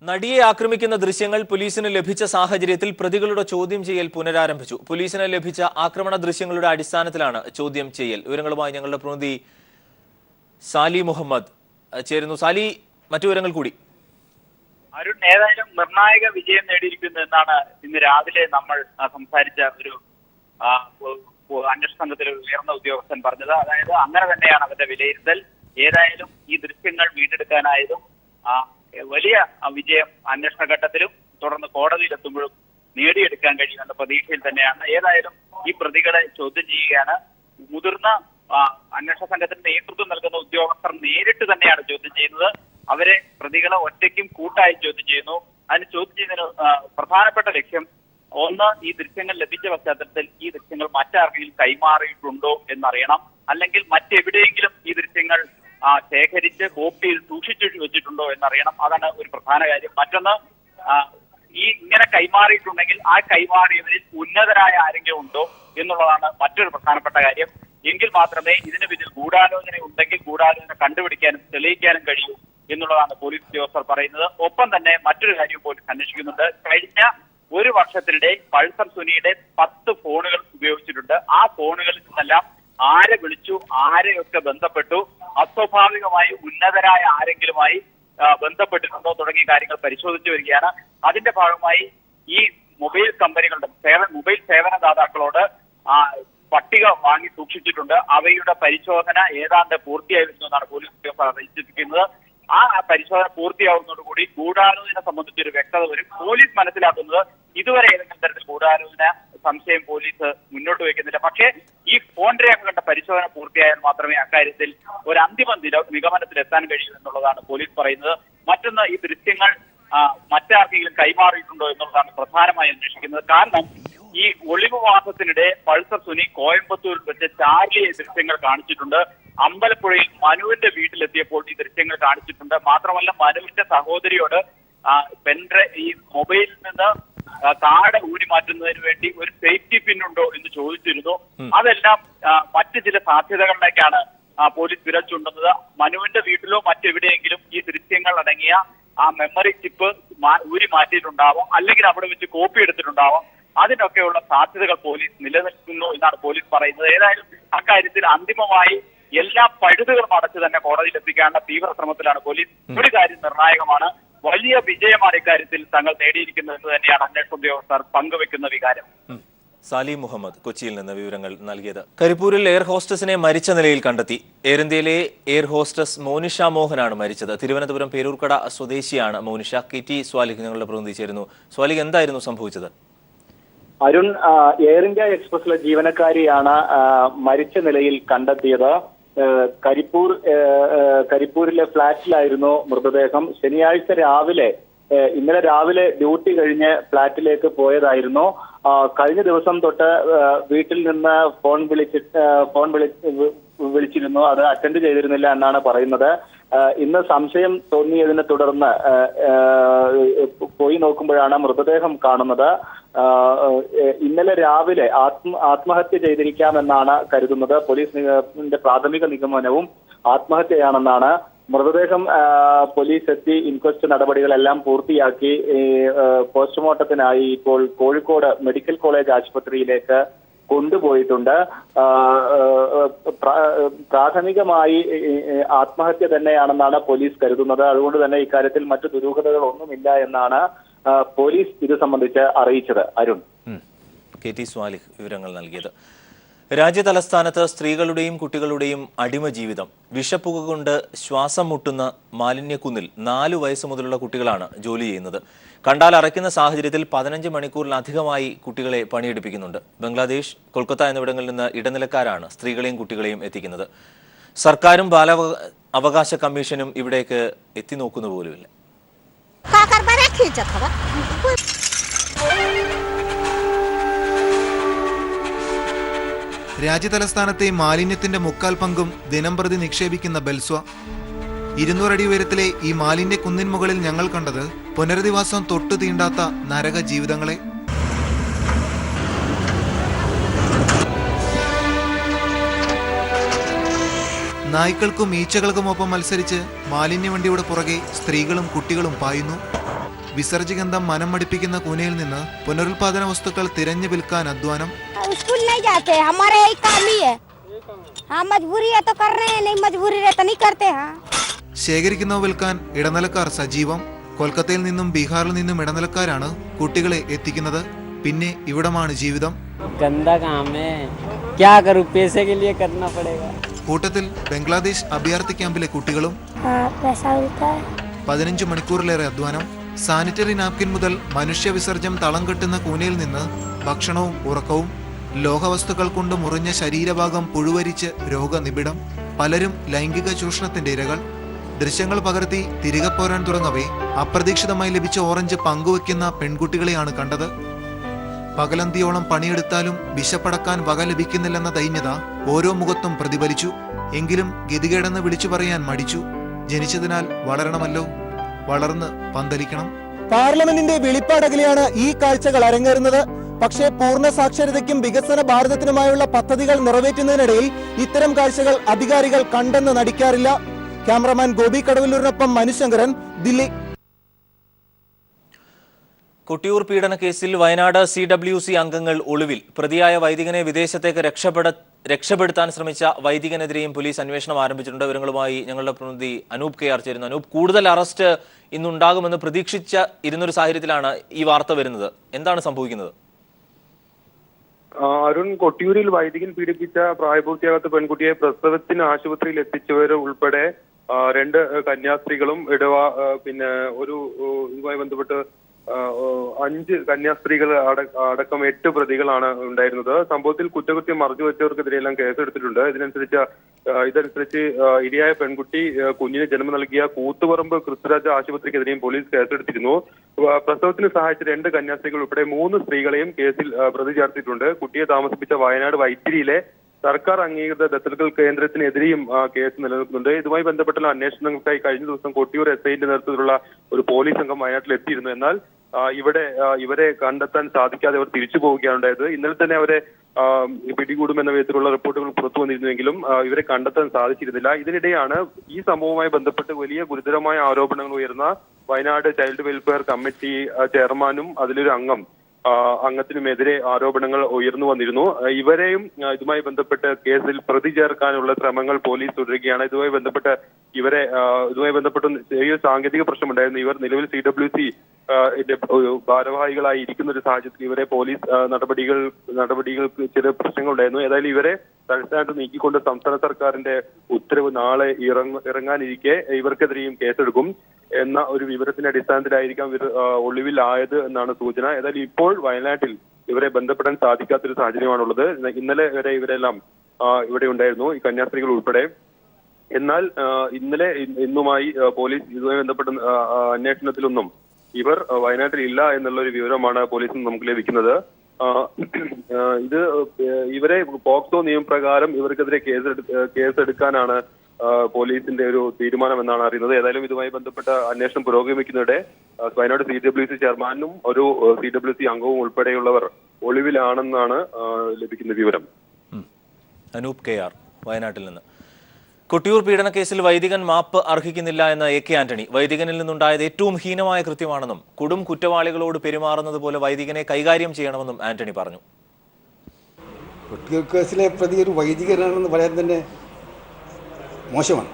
നടിയെ ആക്രമിക്കുന്ന ദൃശ്യങ്ങൾ പോലീസിന് ലഭിച്ച സാഹചര്യത്തിൽ പ്രതികളുടെ ചോദ്യം ചെയ്യൽ പുനരാരംഭിച്ചു. പോലീസിന് ലഭിച്ച ആക്രമണ ദൃശ്യങ്ങളുടെ അടിസ്ഥാനത്തിലാണ് ചോദ്യം ചെയ്യൽ. വിവരങ്ങളുമായി ഞങ്ങളുടെ പ്രതിനിധി സാലി മുഹമ്മദ് ചേരുന്നു. സാലി, മറ്റു വിവരങ്ങൾ കൂടി. അരുൺ, ഏതായാലും നിർണായക വിജയം നേടിയിരിക്കുന്നു എന്നാണ് ഇന്ന് രാവിലെ നമ്മൾ സംസാരിച്ച ഒരു അന്വേഷണ സംഘത്തിലെ ഉയർന്ന ഉദ്യോഗസ്ഥൻ പറഞ്ഞത്. അതായത് അങ്ങനെ തന്നെയാണ് അവരുടെ വിലയിരുത്തൽ. ഏതായാലും ഈ ദൃശ്യങ്ങൾ വീണ്ടെടുക്കാനായതും വലിയ വിജയം അന്വേഷണ ഘട്ടത്തിലും തുടർന്ന് കോടതിയിലെത്തുമ്പോഴും നേടിയെടുക്കാൻ കഴിയുമെന്ന പ്രതീക്ഷയിൽ തന്നെയാണ്. ഏതായാലും ഈ പ്രതികളെ ചോദ്യം ചെയ്യുകയാണ്. മുതിർന്ന അന്വേഷണ സംഘത്തിന് നേതൃത്വം നൽകുന്ന ഉദ്യോഗസ്ഥർ നേരിട്ട് തന്നെയാണ് ചോദ്യം ചെയ്യുന്നത്. അവരെ പ്രതികളെ ഒറ്റയ്ക്കും കൂട്ടായി ചോദ്യം ചെയ്യുന്നു. അതിന് ചോദ്യം ചെയ്യുന്നതിന് പ്രധാനപ്പെട്ട ലക്ഷ്യം ഒന്ന്, ഈ ദൃശ്യങ്ങൾ ലഭിച്ച പശ്ചാത്തലത്തിൽ ഈ ദൃശ്യങ്ങൾ മറ്റാർക്കെങ്കിലും കൈമാറിയിട്ടുണ്ടോ എന്നറിയണം, അല്ലെങ്കിൽ മറ്റെവിടെയെങ്കിലും ഈ ദൃശ്യങ്ങൾ ശേഖരിച്ച് കോപ്പിയിൽ സൂക്ഷിച്ചു വെച്ചിട്ടുണ്ടോ എന്നറിയണം. അതാണ് ഒരു പ്രധാന കാര്യം. മറ്റൊന്ന്, ഈ ഇങ്ങനെ കൈമാറിയിട്ടുണ്ടെങ്കിൽ ആ കൈമാറിയവരിൽ ഉന്നതരായ ആരെങ്കിലും ഉണ്ടോ എന്നുള്ളതാണ് മറ്റൊരു പ്രധാനപ്പെട്ട കാര്യം. എങ്കിൽ മാത്രമേ ഇതിന് പിന്നിൽ ഗൂഢാലോചന ഉണ്ടെങ്കിൽ ഗൂഢാലോചന കണ്ടുപിടിക്കാനും തെളിയിക്കാനും കഴിയൂ എന്നുള്ളതാണ് പോലീസ് ഉദ്യോഗസ്ഥർ പറയുന്നത്. ഒപ്പം തന്നെ മറ്റൊരു കാര്യം പോലീസ് അന്വേഷിക്കുന്നുണ്ട്. കഴിഞ്ഞ ഒരു വർഷത്തിനിടെ പൾസർ സുനിയുടെ 10 ഫോണുകൾ ഉപയോഗിച്ചിട്ടുണ്ട്. ആ ഫോണുകളിൽ നിന്നെല്ലാം ആരെ വിളിച്ചു, ആരെയൊക്കെ ബന്ധപ്പെട്ടു, അസ്വാഭാവികമായി ഉന്നതരായ ആരെങ്കിലുമായി ബന്ധപ്പെട്ടിട്ടുണ്ടോ തുടങ്ങിയ കാര്യങ്ങൾ പരിശോധിച്ചു വരികയാണ്. അതിന്റെ ഭാഗമായി ഈ മൊബൈൽ കമ്പനികളുടെ മൊബൈൽ സേവനദാതാക്കളോട് പട്ടിക വാങ്ങി സൂക്ഷിച്ചിട്ടുണ്ട്. അവയുടെ പരിശോധന ഏതാണ്ട് പൂർത്തിയായി വരുന്നു എന്നാണ് പോലീസ് ഉദ്യോഗസ്ഥർ അറിയിച്ചിരിക്കുന്നത്. ആ പരിശോധന പൂർത്തിയാവുന്നതോടുകൂടി ഗൂഢാലോചന സംബന്ധിച്ചൊരു വ്യക്തത വരും. പോലീസ് മനസ്സിലാക്കുന്നത് ഇതുവരെ ഏതെങ്കിലും തരത്തിൽ ഗൂഢാലോചന സംശയം പോലീസ് മുന്നോട്ട് വയ്ക്കുന്നില്ല. പക്ഷേ ഈ ഫോൺ രേഖകളുടെ പരിശോധന പൂർത്തിയായാൽ മാത്രമേ അക്കാര്യത്തിൽ ഒരു അന്തിമ നിഗമനത്തിൽ എത്താൻ കഴിയൂ എന്നുള്ളതാണ് പോലീസ് പറയുന്നത്. മറ്റൊന്ന്, ഈ ദൃശ്യങ്ങൾ മറ്റാർക്കെങ്കിലും കൈമാറിയിട്ടുണ്ടോ എന്നുള്ളതാണ് പ്രധാനമായി അന്വേഷിക്കുന്നത്. കാരണം ഈ ഒളിവുവാസത്തിനിടെ പൾസർ സുനി കോയമ്പത്തൂരിൽ വെച്ച് ചാർലിയെ ദൃശ്യങ്ങൾ കാണിച്ചിട്ടുണ്ട്. അമ്പലപ്പുഴയിൽ മനുവിന്റെ വീട്ടിലെത്തിയപ്പോൾ ഈ ദൃശ്യങ്ങൾ കാണിച്ചിട്ടുണ്ട്. മാത്രമല്ല, മനുവിന്റെ സഹോദരിയോട് ഈ മൊബൈലിൽ നിന്ന് കാർഡ് ഊരി മാറ്റുന്നതിന് വേണ്ടി ഒരു സേഫ്റ്റി പിൻ ഉണ്ടോ എന്ന് ചോദിച്ചിരുന്നു. അതെല്ലാം മറ്റു ചില സാധ്യതകളിലേക്കാണ് പോലീസ് വിരൽ ചൂണ്ടുന്നത്. മനുവിന്റെ വീട്ടിലോ മറ്റെവിടെയെങ്കിലും ഈ ദൃശ്യങ്ങൾ അടങ്ങിയ ആ മെമ്മറി ചിപ്പ് ഊരി മാറ്റിയിട്ടുണ്ടാവാം, അല്ലെങ്കിൽ അവിടെ വെച്ച് കോപ്പി എടുത്തിട്ടുണ്ടാവാം. അതിനൊക്കെയുള്ള സാധ്യതകൾ പോലീസ് നിലനിൽക്കുന്നു എന്നാണ് പോലീസ് പറയുന്നത്. ഏതായാലും അക്കാര്യത്തിൽ അന്തിമമായി എല്ലാ പഴുതുകളും അടച്ചു തന്നെ കോടതിയിൽ എത്തിക്കാനുള്ള തീവ്ര ശ്രമത്തിലാണ് പോലീസ്. ഒരു കാര്യം നിർണായകമാണ്, വലിയ വിജയമാണ് ഇക്കാര്യത്തിൽ തങ്ങൾ നേടിയിരിക്കുന്നത് എന്ന് തന്നെയാണ് അന്വേഷണ ഉദ്യോഗസ്ഥർ പങ്കുവെക്കുന്ന വികാരം. സാലി മുഹമ്മദ് കൊച്ചിയിൽ നിന്ന് വിവരങ്ങൾ നൽകിയത്. കരിപ്പൂരിൽ എയർ ഹോസ്റ്റസിനെ മരിച്ച നിലയിൽ കണ്ടെത്തി. എയർ ഇന്ത്യയിലെ എയർ ഹോസ്റ്റസ് മോനിഷ മോഹനാണ് മരിച്ചത്. തിരുവനന്തപുരം പേരൂർക്കട സ്വദേശിയാണ് മോനിഷ. KT സ്വാലിഹ് ഞങ്ങളുടെ പ്രതിനിധി ചേരുന്നു. സ്വാലിഹ്, എന്തായിരുന്നു സംഭവിച്ചത്? അരുൺ, എയർ ഇന്ത്യ എക്സ്പ്രസിലെ ജീവനക്കാരിയാണ് മരിച്ച നിലയിൽ കണ്ടെത്തിയത്. കരിപ്പൂരിലെ ഫ്ളാറ്റിലായിരുന്നു മൃതദേഹം. ഇന്നലെ രാവിലെ ഡ്യൂട്ടി കഴിഞ്ഞ് ഫ്ളാറ്റിലേക്ക് പോയതായിരുന്നു. കഴിഞ്ഞ ദിവസം തൊട്ട് വീട്ടിൽ നിന്ന് ഫോൺ വിളിച്ചിരുന്നു. അത് അറ്റൻഡ് ചെയ്തിരുന്നില്ല എന്നാണ് പറയുന്നത്. ഇന്ന് സംശയം തോന്നിയതിനെ തുടർന്ന് പോയി നോക്കുമ്പോഴാണ് മൃതദേഹം കാണുന്നത്. ഇന്നലെ രാവിലെ ആത്മഹത്യ ചെയ്തിരിക്കാമെന്നാണ് കരുതുന്നത്. പോലീസിന്റെ പ്രാഥമിക നിഗമനവും ആത്മഹത്യയാണെന്നാണ്. മൃതദേഹം പോലീസ് എത്തി ഇൻക്വസ്റ്റ് നടപടികളെല്ലാം പൂർത്തിയാക്കി പോസ്റ്റ്മോർട്ടത്തിനായി ഇപ്പോൾ കോഴിക്കോട് മെഡിക്കൽ കോളേജ് ആശുപത്രിയിലേക്ക് കൊണ്ടുപോയിട്ടുണ്ട്. പ്രാഥമികമായി ആത്മഹത്യ തന്നെയാണെന്നാണ് പോലീസ് കരുതുന്നത്. അതുകൊണ്ട് തന്നെ ഇക്കാര്യത്തിൽ മറ്റു ദുരൂഹതകളൊന്നുമില്ല എന്നാണ് പോലീസ് ഇത് സംബന്ധിച്ച് അറിയിച്ചത്. അരുൺ, KT സ്വാലിഹ് വിവരങ്ങൾ നൽകിയത്. രാജ്യതലസ്ഥാനത്ത് സ്ത്രീകളുടെയും കുട്ടികളുടെയും അടിമ ജീവിതം. വിഷപ്പുക കൊണ്ട് ശ്വാസം മുട്ടുന്ന മാലിന്യക്കുന്നിൽ 4 വയസ്സ് മുതലുള്ള കുട്ടികളാണ് ജോലി ചെയ്യുന്നത്. കണ്ടാൽ അറയ്ക്കുന്ന സാഹചര്യത്തിൽ 15 മണിക്കൂറിലധികമായി കുട്ടികളെ പണിയെടുപ്പിക്കുന്നുണ്ട്. ബംഗ്ലാദേശ്, കൊൽക്കത്ത എന്നിവിടങ്ങളിൽ നിന്ന് ഇടനിലക്കാരാണ് സ്ത്രീകളെയും കുട്ടികളെയും എത്തിക്കുന്നത്. സർക്കാരും ബാലാവകാശ കമ്മീഷനും ഇവിടേക്ക് എത്തി നോക്കുന്ന പോലുമില്ല. രാജ്യതലസ്ഥാനത്തെ മാലിന്യത്തിന്റെ 3/4 പങ്കും ദിനംപ്രതി നിക്ഷേപിക്കുന്ന ബെൽസ്വ. 200 അടി ഉയരത്തിലെ ഈ മാലിന്യ കുന്നിൻ മുകളിൽ ഞങ്ങൾ കണ്ടത് പുനരധിവാസം തൊട്ടു തീണ്ടാത്ത നരക ജീവിതങ്ങളെ. നായ്ക്കൾക്കും ഈച്ചകൾക്കുമൊപ്പം മത്സരിച്ച് മാലിന്യവണ്ടിയുടെ പുറകെ സ്ത്രീകളും കുട്ടികളും പായുന്നു. വിസർജ്യഗന്ധം മനം മടിപ്പിക്കുന്ന കൂനയിൽ നിന്ന് പുനരുൽപാദന വസ്തുക്കൾ തിരഞ്ഞു വിൽക്കാൻ അധ്വാനം. स्कूल नहीं जाते, हमारे यही काम ही है. हाँ मजबूरी है तो कर रहे हैं, नहीं मजबूरी है तो नहीं करते. हाँ ശേഖരിക്കുന്നവ വിൽക്കാൻ ഇടനിലക്കാർ സജീവം. കൊൽക്കത്തയിൽ നിന്നും ബീഹാറിൽ നിന്നും ഇടനിലക്കാരാണ് കുട്ടികളെ എത്തിക്കുന്നത്. പിന്നെ ഇവിടമാണ് ജീവിതം. गंदा काम है, क्या करूं, पैसे के लिए करना पड़ेगा. കൂട്ടത്തിൽ ബംഗ്ലാദേശ് അഭയാർത്ഥി ക്യാമ്പിലെ കുട്ടികളും. पैसा मिलता है. 15 മണിക്കൂറിലേറെ അധ്വാനം. സാനിറ്ററി നാപ്കിൻ മുതൽ മനുഷ്യവിസർജ്യം തളം കെട്ടുന്ന കൂനയിൽ നിന്ന് ഭക്ഷണവും ഉറക്കവും. ലോഹവസ്തുക്കൾ കൊണ്ട് മുറിഞ്ഞ ശരീരഭാഗം പുഴുവരിച്ച് രോഗനിബിഡം. പലരും ലൈംഗിക ചൂഷണത്തിന്റെ ഇരകൾ. ദൃശ്യങ്ങൾ പകർത്തി തിരികെ പോരാൻ തുടങ്ങവേ അപ്രതീക്ഷിതമായി ലഭിച്ച ഓറഞ്ച് പങ്കുവെക്കുന്ന പെൺകുട്ടികളെയാണ് കണ്ടത്. പകലന്തിയോളം പണിയെടുത്താലും വിശപ്പടക്കാൻ വക ലഭിക്കുന്നില്ലെന്ന ദൈന്യത ഓരോ മുഖത്തും പ്രതിഫലിച്ചു. എങ്കിലും ഗതികേടെന്ന് വിളിച്ചു പറയാൻ മടിച്ചു. ജനിച്ചതിനാൽ വളരണമല്ലോ, വളർന്ന് പന്തലിക്കണം. പാർലമെന്റിന്റെ വെളിപ്പാടകലെയാണ് ഈ കാഴ്ചകൾ അരങ്ങേറുന്നത്. പക്ഷേ പൂർണ്ണ സാക്ഷരതയ്ക്കും വികസന ഭാരതത്തിനുമായുള്ള പദ്ധതികൾ നിറവേറ്റുന്നതിനിടയിൽ ഇത്തരം കാഴ്ചകൾ അധികാരികൾ കണ്ടെന്ന് നടിക്കാറില്ല. ക്യാമറമാൻ ഗോപി കടവല്ലൂരിനൊപ്പം മനുശങ്കരൻ, ദില്ലി. കൊട്ടിയൂർ പീഡന കേസിൽ വയനാട് CWC അംഗങ്ങൾ ഒളിവിൽ. പ്രതിയായ വൈദികനെ വിദേശത്തേക്ക് രക്ഷപ്പെടുത്താൻ ശ്രമിച്ച വൈദികനെതിരെയും പോലീസ് അന്വേഷണം ആരംഭിച്ചിട്ടുണ്ട്. വിവരങ്ങളുമായി ഞങ്ങളുടെ പ്രതിനിധി അനൂപ് KR ചേരുന്നു. അനൂപ്, കൂടുതൽ അറസ്റ്റ് ഇന്നുണ്ടാകുമെന്ന് പ്രതീക്ഷിച്ച ഇരുന്നൊരു സാഹചര്യത്തിലാണ് ഈ വാർത്ത വരുന്നത്. എന്താണ് സംഭവിക്കുന്നത്? അരുൺ, കൊട്ടിയൂരിൽ വൈദികൻ പീഡിപ്പിച്ച പ്രായപൂർത്തിയാകാത്ത പെൺകുട്ടിയെ പ്രസവത്തിന് ആശുപത്രിയിൽ എത്തിച്ചവർ ഉൾപ്പെടെ 2 കന്യാസ്ത്രീകളും ഒരു ഇതുമായി ബന്ധപ്പെട്ട് 5 കന്യാസ്ത്രീകൾ അടക്കം 8 പ്രതികളാണ് ഉണ്ടായിരുന്നത്. സംഭവത്തിൽ കുറ്റകൃത്യം മറച്ചുവെച്ചവർക്കെതിരെയെല്ലാം കേസെടുത്തിട്ടുണ്ട്. ഇതനുസരിച്ച് ഇരയായ പെൺകുട്ടി കുഞ്ഞിന് ജന്മം നൽകിയ കൂത്തുപറമ്പ് ക്രിസ്തുരാജ ആശുപത്രിക്കെതിരെയും പോലീസ് കേസെടുത്തിരുന്നു. പ്രസവത്തിന് സഹായിച്ച 2 കന്യാസ്ത്രീകൾ ഉൾപ്പെടെ 3 സ്ത്രീകളെയും കേസിൽ പ്രതി ചേർത്തിട്ടുണ്ട്. കുട്ടിയെ താമസിപ്പിച്ച വയനാട് വൈത്തിരിയിലെ സർക്കാർ അംഗീകൃത ദത്തെടുക്കൽ കേന്ദ്രത്തിനെതിരെയും കേസ് നിലനിൽക്കുന്നുണ്ട്. ഇതുമായി ബന്ധപ്പെട്ടുള്ള അന്വേഷണങ്ങൾക്കായി കഴിഞ്ഞ ദിവസം കൊട്ടിയൂർ SIന്റെ നേതൃത്വത്തിലുള്ള ഒരു പോലീസ് സംഘം വയനാട്ടിൽ എത്തിയിരുന്നു. എന്നാൽ ഇവരെ കണ്ടെത്താൻ സാധിക്കാതെ അവർ തിരിച്ചു പോവുകയാണ് ഉണ്ടായത്. ഇന്നലെ തന്നെ അവരെ പിടികൂടുമെന്ന വിധത്തിലുള്ള റിപ്പോർട്ടുകൾ പുറത്തു വന്നിരുന്നുവെങ്കിലും ഇവരെ കണ്ടെത്താൻ സാധിച്ചിരുന്നില്ല. ഇതിനിടെയാണ് ഈ സംഭവവുമായി ബന്ധപ്പെട്ട് വലിയ ഗുരുതരമായ ആരോപണങ്ങൾ ഉയർന്ന വയനാട് ചൈൽഡ് വെൽഫെയർ കമ്മിറ്റി ചെയർമാനും അതിലൊരു അംഗത്തിനുമെതിരെ ആരോപണങ്ങൾ ഉയർന്നു വന്നിരുന്നു. ഇവരെയും ഇതുമായി ബന്ധപ്പെട്ട് കേസിൽ പ്രതി ചേർക്കാനുള്ള ശ്രമങ്ങൾ പോലീസ് തുടരുകയാണ്. ഇതുമായി ബന്ധപ്പെട്ട് ചെറിയ സാങ്കേതിക പ്രശ്നമുണ്ടായിരുന്നു. ഇവർ നിലവിൽ CWC ഭാരവാഹികളായി ഇരിക്കുന്ന ഒരു സാഹചര്യത്തിൽ ഇവരെ പോലീസ് നടപടികൾക്ക് ചില പ്രശ്നങ്ങൾ ഉണ്ടായിരുന്നു. ഏതായാലും ഇവരെ തൽസ്ഥാനത്ത് നീക്കിക്കൊണ്ട് സംസ്ഥാന സർക്കാരിന്റെ ഉത്തരവ് നാളെ ഇറങ്ങാനിരിക്കെ ഇവർക്കെതിരെയും കേസെടുക്കും എന്ന ഒരു വിവരത്തിന്റെ അടിസ്ഥാനത്തിലായിരിക്കാം ഇവർ ഒളിവിലായത് എന്നാണ് സൂചന. ഏതായാലും ഇപ്പോൾ വയനാട്ടിൽ ഇവരെ ബന്ധപ്പെടാൻ സാധിക്കാത്തൊരു സാഹചര്യമാണുള്ളത്. ഇന്നലെ വരെ ഇവരെല്ലാം ഇവിടെ ഉണ്ടായിരുന്നു, ഈ കന്യാസ്ത്രീകൾ ഉൾപ്പെടെ. എന്നാൽ ഇന്നുമായി പോലീസ് ഇതുമായി ബന്ധപ്പെട്ട അന്വേഷണത്തിലൊന്നും ഇവർ വയനാട്ടിൽ ഇല്ല എന്നുള്ള ഒരു വിവരമാണ് പോലീസിന് നമുക്ക് ലഭിക്കുന്നത്. ഇവരെ പോക്സോ നിയമപ്രകാരം ഇവർക്കെതിരെ കേസെടുക്കാനാണ് പോലീസിന്റെ ഒരു തീരുമാനം എന്നാണ് അറിയുന്നത്. ഏതായാലും ഇതുമായി ബന്ധപ്പെട്ട അന്വേഷണം പുരോഗമിക്കുന്നതിടെ വയനാട് CWC ചെയർമാനും ഒരു CWC അംഗവും ഉൾപ്പെടെയുള്ളവർ ഒളിവിലാണെന്നാണ് ലഭിക്കുന്ന വിവരം. അനൂപ് KR വയനാട്ടിൽ നിന്ന്. കൊട്ടിയൂർ പീഡന കേസിൽ വൈദികൻ മാപ്പ് അർഹിക്കുന്നില്ല എന്ന് AK ആന്റണി. വൈദികനിൽ നിന്നുണ്ടായത് ഏറ്റവും ഹീനമായ കൃത്യമാണെന്നും കൊടും കുറ്റവാളികളോട് പെരുമാറുന്നത് പോലെ വൈദികനെ കൈകാര്യം ചെയ്യണമെന്നും ആന്റണി പറഞ്ഞു. കൊട്ടിയൂർ കേസിലെ പ്രതി ഒരു വൈദികനാണെന്ന് പറയാൻ തന്നെ മോശമാണ്.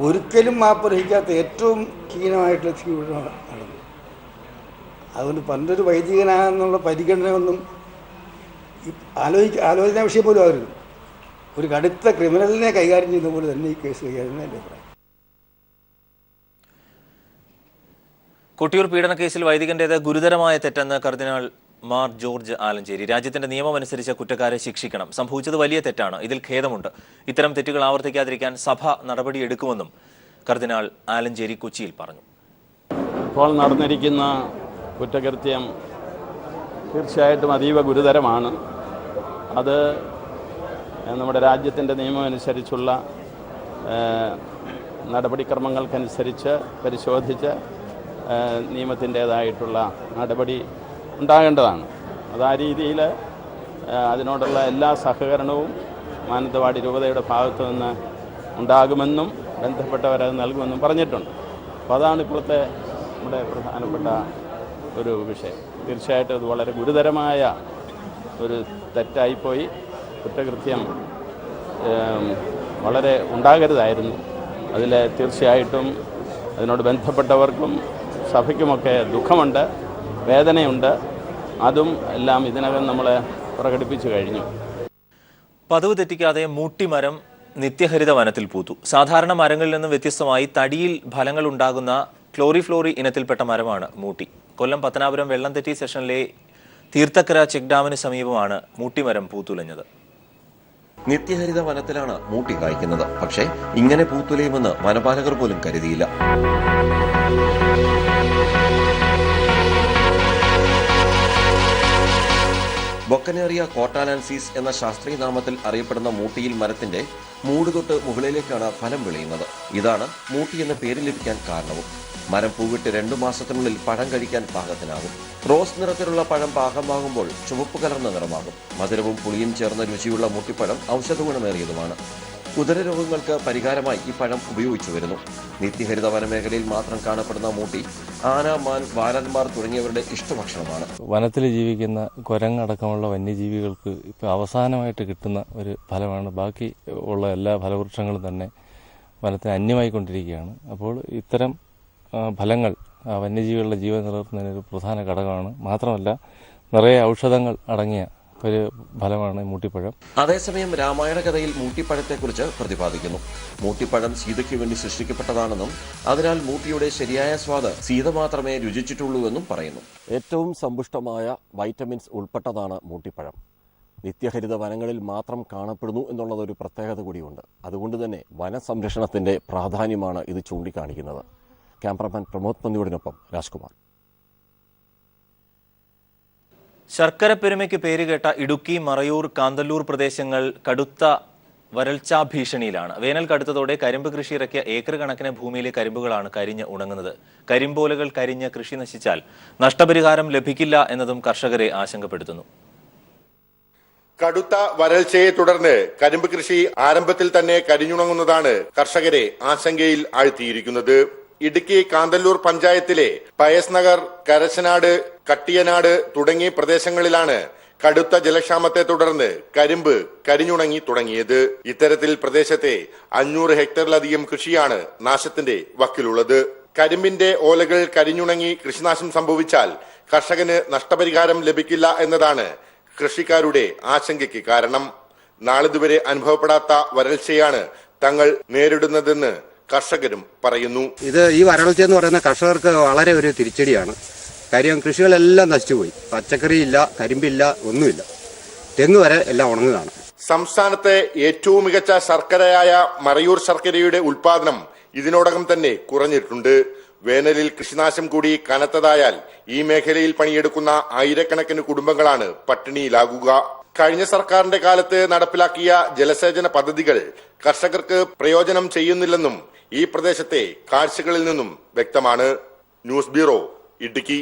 ഒരിക്കലും മാപ്പർഹിക്കാത്ത ഏറ്റവും ഹീനമായിട്ടുള്ള തീവ്രമാണ് നടന്നത്. അതുകൊണ്ട് പണ്ടൊരു വൈദികനാണെന്നുള്ള പരിഗണന ഒന്നും ആലോചന വിഷയം പോലും ആകരുത്. ഒരു കടുത്ത ക്രിമിനലിനെ കൈകാര്യം ചെയ്യുന്ന പോലെ തന്നെ ഈ കേസ് കൈകാര്യം എൻ്റെ അഭിപ്രായം. കൊട്ടിയൂർ പീഡന കേസിൽ വൈദികന്റേത് ഗുരുതരമായ തെറ്റെന്ന് കർദിനാൾ മാർ ജോർജ് ആലഞ്ചേരി. രാജ്യത്തിന്റെ നിയമമനുസരിച്ച് കുറ്റക്കാരെ ശിക്ഷിക്കണം. സംഭവിച്ചത് വലിയ തെറ്റാണ്, ഇതിൽ ഖേദമുണ്ട്. ഇത്തരം തെറ്റുകൾ ആവർത്തിക്കാതിരിക്കാൻ സഭ നടപടിയെടുക്കുമെന്നും കർദിനാൾ ആലഞ്ചേരി കൊച്ചിയിൽ പറഞ്ഞു. ഇപ്പോൾ നടന്നിരിക്കുന്ന കുറ്റകൃത്യം തീർച്ചയായിട്ടും അതീവ ഗുരുതരമാണ്. അത് നമ്മുടെ രാജ്യത്തിൻ്റെ നിയമമനുസരിച്ചുള്ള നടപടിക്രമങ്ങൾക്കനുസരിച്ച് പരിശോധിച്ച് നിയമത്തിൻ്റേതായിട്ടുള്ള നടപടി ഉണ്ടാകേണ്ടതാണ്. അത് ആ രീതിയിൽ അതിനോടുള്ള എല്ലാ സഹകരണവും മാനന്തവാടി രൂപതയുടെ ഭാഗത്തു നിന്ന് ഉണ്ടാകുമെന്നും ബന്ധപ്പെട്ടവരത് നൽകുമെന്നും പറഞ്ഞിട്ടുണ്ട്. അപ്പോൾ അതാണ് ഇപ്പോഴത്തെ നമ്മുടെ പ്രധാനപ്പെട്ട ഒരു വിഷയം. തീർച്ചയായിട്ടും അത് വളരെ ഗുരുതരമായ ഒരു തെറ്റായിപ്പോയി. കുറ്റകൃത്യം വളരെ ഉണ്ടാകരുതായിരുന്നു. അതിൽ തീർച്ചയായിട്ടും അതിനോട് ബന്ധപ്പെട്ടവർക്കും സഭയ്ക്കുമൊക്കെ ദുഃഖമുണ്ട്, വേദനയുണ്ട്. അതും എല്ലാം ഇതിനകം നമ്മൾ പ്രകടിപ്പിച്ചു കഴിഞ്ഞു. പതിവ് തെറ്റിക്കാതെ മൂട്ടിമരം നിത്യഹരിത വനത്തിൽ പൂത്തു. സാധാരണ മരങ്ങളിൽ നിന്ന് വ്യത്യസ്തമായി തടിയിൽ ഫലങ്ങൾ ഉണ്ടാകുന്ന ക്ലോറിഫ്ലോറി ഇനത്തിൽപ്പെട്ട മരമാണ് മൂട്ടി. കൊല്ലം പത്തനാപുരം വെള്ളംതെറ്റി സെഷനിലെ തീർത്ഥക്കര ചെക്ക് ഡാമിന് സമീപമാണ് മൂട്ടിമരം പൂത്തുലഞ്ഞത്. നിത്യഹരിത വനത്തിലാണ് മൂട്ടി കായ്ക്കുന്നത്. പക്ഷേ ഇങ്ങനെ പൂത്തുലയുമെന്ന് വനപാലകർ പോലും കരുതിയില്ല. ബൊക്കനേറിയ കോട്ടാലാൻസീസ് എന്ന ശാസ്ത്രീയ നാമത്തിൽ അറിയപ്പെടുന്ന മൂട്ടിയിൽ മരത്തിന്റെ മൂട് തൊട്ട് മുകളിലേക്കാണ് ഫലം വിളയുന്നത്. ഇതാണ് മൂട്ടി എന്ന പേര് ലഭിക്കാൻ കാരണവും. മരം പൂവിട്ട് 2 മാസത്തിനുള്ളിൽ പഴം കഴിക്കാൻ പാകത്തിനാകും. റോസ് നിറത്തിലുള്ള പഴം പാകമാകുമ്പോൾ ചുവപ്പ് കലർന്ന നിറമാകും. മധുരവും പുളിയും ചേർന്ന രുചിയുള്ള മൂട്ടിപ്പഴം ഔഷധഗുണമേറിയതുമാണ്. ഉദരരോഗങ്ങൾക്ക് പരിഹാരമായി ഈ പഴം ഉപയോഗിച്ചു വരുന്നു. നിത്യഹരിത വനമേഖലയിൽ മാത്രം കാണപ്പെടുന്ന മൂട്ടി ആന, മാൻ, വാരന്മാർ തുടങ്ങിയവരുടെ ഇഷ്ടഭക്ഷണമാണ്. വനത്തിൽ ജീവിക്കുന്ന കുരങ്ങടക്കമുള്ള വന്യജീവികൾക്ക് ഇപ്പോൾ അവസാനമായിട്ട് കിട്ടുന്ന ഒരു ഫലമാണ്. ബാക്കി ഉള്ള എല്ലാ ഫലവൃക്ഷങ്ങളും തന്നെ വനത്തിന് അന്യമായിക്കൊണ്ടിരിക്കുകയാണ്. അപ്പോൾ ഇത്തരം ഫലങ്ങൾ വന്യജീവികളുടെ ജീവൻ നിലനിർത്തുന്നതിന് ഒരു പ്രധാന ഘടകമാണ്. മാത്രമല്ല നിറയെ ഔഷധങ്ങൾ അടങ്ങിയ ഒരു ഫലമാണ് മൂട്ടിപ്പഴം. അതേസമയം രാമായണ കഥയിൽ മൂട്ടിപ്പഴത്തെക്കുറിച്ച് പ്രതിപാദിക്കുന്നു. മൂട്ടിപ്പഴം സീതയ്ക്ക് വേണ്ടി സൃഷ്ടിക്കപ്പെട്ടതാണെന്നും അതിനാൽ മൂട്ടിയുടെ ശരിയായ സ്വാദ് സീത മാത്രമേ രുചിച്ചിട്ടുള്ളൂവെന്നും പറയുന്നു. ഏറ്റവും സമ്പുഷ്ടമായ വൈറ്റമിൻസ് ഉൾപ്പെട്ടതാണ് മൂട്ടിപ്പഴം. നിത്യഹരിത വനങ്ങളിൽ മാത്രം കാണപ്പെടുന്നു എന്നുള്ളതൊരു പ്രത്യേകത കൂടിയുണ്ട്. അതുകൊണ്ട് തന്നെ വനസംരക്ഷണത്തിന്റെ പ്രാധാന്യമാണ് ഇത് ചൂണ്ടിക്കാണിക്കുന്നത്. ക്യാമറമാൻ പ്രമോദ് പന്നിയോടിനൊപ്പം രാജ്കുമാർ. ശർക്കര പെരുമയ്ക്ക് പേരുകേട്ട ഇടുക്കി, മറയൂർ, കാന്തല്ലൂർ പ്രദേശങ്ങൾ കടുത്ത വരൾച്ചാ ഭീഷണിയിലാണ്. വേനൽ കടുത്തതോടെ കരിമ്പ് കൃഷി ഇറക്കിയ ഏക്കർ കണക്കിന് ഭൂമിയിലെ കരിമ്പുകളാണ് കരിഞ്ഞ് ഉണങ്ങുന്നത്. കരിമ്പോലകൾ കരിഞ്ഞ് കൃഷി നശിച്ചാൽ നഷ്ടപരിഹാരം ലഭിക്കില്ല എന്നതും കർഷകരെ ആശങ്കപ്പെടുത്തുന്നു. കടുത്ത വരൾച്ചയെ തുടർന്ന് കരിമ്പ് കൃഷി ആരംഭത്തിൽ തന്നെ കരിഞ്ഞുണങ്ങുന്നതാണ് കർഷകരെ ആശങ്കയിൽ ആഴ്ത്തിയിരിക്കുന്നത്. ഇടുക്കി കാന്തല്ലൂർ പഞ്ചായത്തിലെ പയസ് നഗർ, കരശനാട്, കട്ടിയനാട് തുടങ്ങിയ പ്രദേശങ്ങളിലാണ് കടുത്ത ജലക്ഷാമത്തെ തുടർന്ന് കരിമ്പ് കരിഞ്ഞുണങ്ങി തുടങ്ങിയത്. ഇത്തരത്തിൽ പ്രദേശത്തെ 500 ഹെക്ടറിലധികം കൃഷിയാണ് നാശത്തിന്റെ വക്കിലുള്ളത്. കരിമ്പിന്റെ ഓലകൾ കരിഞ്ഞുണങ്ങി കൃഷിനാശം സംഭവിച്ചാൽ കർഷകന് നഷ്ടപരിഹാരം ലഭിക്കില്ല എന്നതാണ് കൃഷിക്കാരുടെ ആശങ്കയ്ക്ക് കാരണം. നാളിതുവരെ അനുഭവപ്പെടാത്ത വരൾച്ചയാണ് തങ്ങൾ നേരിടുന്നതെന്ന് കർഷകരും പറയുന്നു. ഈ വരൾച്ച എന്ന് പറയുന്ന കർഷകർക്ക് വളരെ ഒരു തിരിച്ചടിയാണ്. കാര്യം കൃഷികളെല്ലാം നശിച്ചുപോയി. പച്ചക്കറിയില്ല, കരിമ്പില്ല, ഒന്നുമില്ല. തെങ്ങ് വരെ എല്ലാം ഉണങ്ങുകയാണ്. സംസ്ഥാനത്തെ ഏറ്റവും മികച്ച ശർക്കരയായ മറയൂർ ശർക്കരയുടെ ഉൽപാദനം ഇതിനോടകം തന്നെ കുറഞ്ഞിട്ടുണ്ട്. വേനലിൽ കൃഷിനാശം കൂടി കനത്തതായാൽ ഈ മേഖലയിൽ പണിയെടുക്കുന്ന ആയിരക്കണക്കിന് കുടുംബങ്ങളാണ് പട്ടിണിയിലാകുക. കഴിഞ്ഞ സർക്കാരിന്റെ കാലത്ത് നടപ്പിലാക്കിയ ജലസേചന പദ്ധതികൾ കർഷകർക്ക് പ്രയോജനം ചെയ്യുന്നില്ലെന്നും ഈ പ്രദേശത്തെ കാഴ്ചകളിൽ നിന്നും വ്യക്തമാണ്. News bureau, Idukki.